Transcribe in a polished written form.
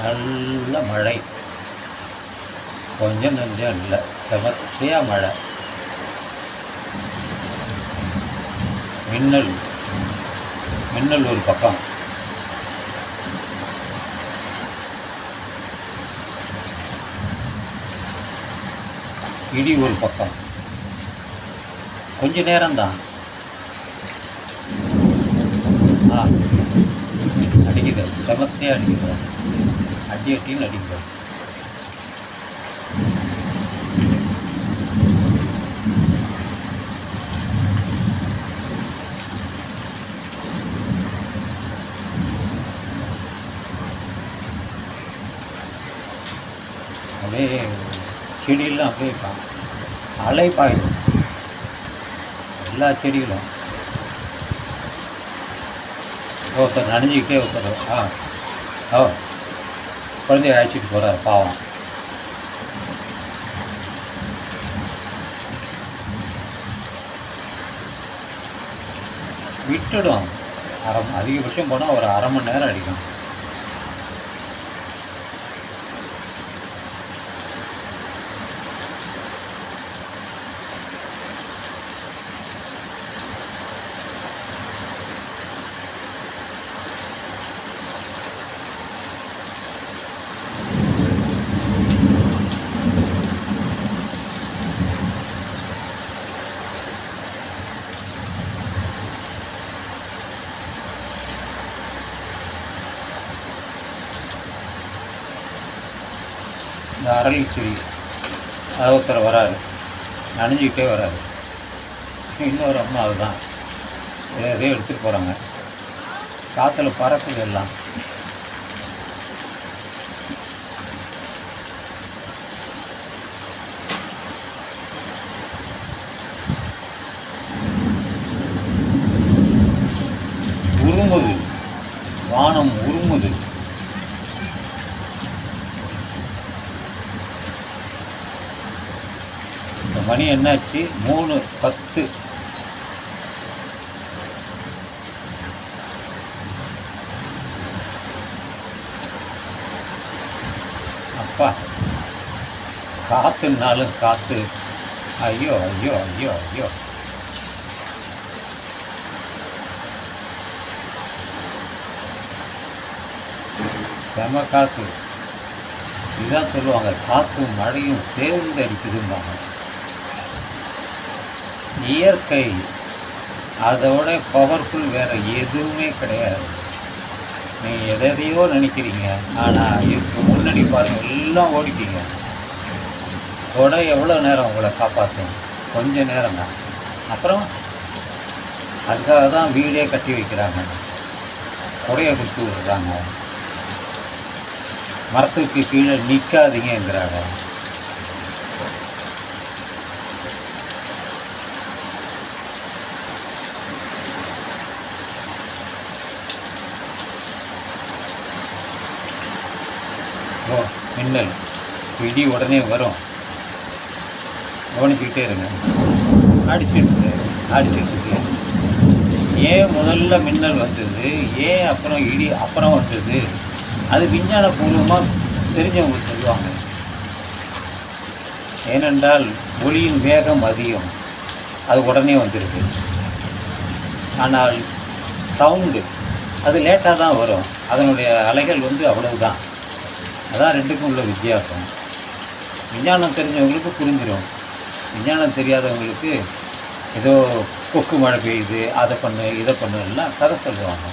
நல்ல மழை. கொஞ்சம் நஞ்சம் இல்லை, செமத்தியா மழை. மின்னல் மின்னல் ஒரு பக்கம், இடி ஒரு பக்கம். கொஞ்ச நேரம்தான். அடிக்குது, செமத்தியாக அடிக்குது, அடின்னு அடிக்குது. அப்படியே செடியெல்லாம் அப்படியே அலை பாயும், எல்லா செடிகளும். ஒருத்தர் நனைஞ்சிக்கிட்டே ஒருத்தர் குழந்தைய அழைச்சிட்டு போகிறார் பாவம். விட்டுடும். அதிகபட்சம் போனால் ஒரு அரை மணி நேரம் அடிக்கும். இந்த அரளி செடி அது ஒருத்தர் வராரு, நனைஞ்சிக்கிட்டே வராரு. இன்னொரு அம்மா அதுதான் எதையோ எடுத்துகிட்டு போகிறாங்க. காற்றுல பறக்குது எல்லாம். உருமுது, வானம் உருமுது. மணி என்னாச்சு? 3:10. அப்பா, காற்றுனாலும் காற்று. ஐயோ ஐயோ ஐயோ ஐயோ. செம காற்று. இதுதான் சொல்லுவாங்க, காற்றும் மழையும் சேர்ந்து அடிக்குதும்பாங்க. இயற்கை அதோட பவர்ஃபுல் வேறு எதுவுமே கிடையாது. நீங்கள் எதையோ நினைக்கிறீங்க, ஆனால் இதுக்கு முன்னாடி பாருங்கள், எல்லாம் ஓடிட்டீங்க. கொடை எவ்வளோ நேரம் உங்களை காப்பாற்றும்? கொஞ்சம் நேரம் தான். அப்புறம் அதுக்காக தான் வீடே கட்டி வைக்கிறாங்க, கொடையை கொடுத்து விடுறாங்க, மரத்துக்கு கீழே நிற்காதீங்கிறாங்க. மின்னல் இடி உடனே வரும், கவனிச்சுக்கிட்டே இருங்க. அடிச்சிட்டு ஏன் முதல்ல மின்னல் வந்தது, ஏன் அப்புறம் இடி அப்புறம் வந்தது, அது விஞ்ஞானபூர்வமாக தெரிஞ்சவங்க சொல்லுவாங்க. ஏனென்றால் ஒளியின் வேகம் அதிகம், அது உடனே வந்துடுது. ஆனால் சவுண்டு அது லேட்டாக தான் வரும், அதனுடைய அலைகள் அவ்வளவுதான். அதான் ரெண்டுக்கும் உள்ள வித்தியாசம். விஞ்ஞானம் தெரிஞ்சவங்களுக்கு புரிஞ்சிடும், விஞ்ஞானம் தெரியாதவங்களுக்கு ஏதோ கொக்கு மழை பெய்யுது, அதை பண்ணு இதை பண்ணு எல்லாம் கதை சொல்லுவாங்க.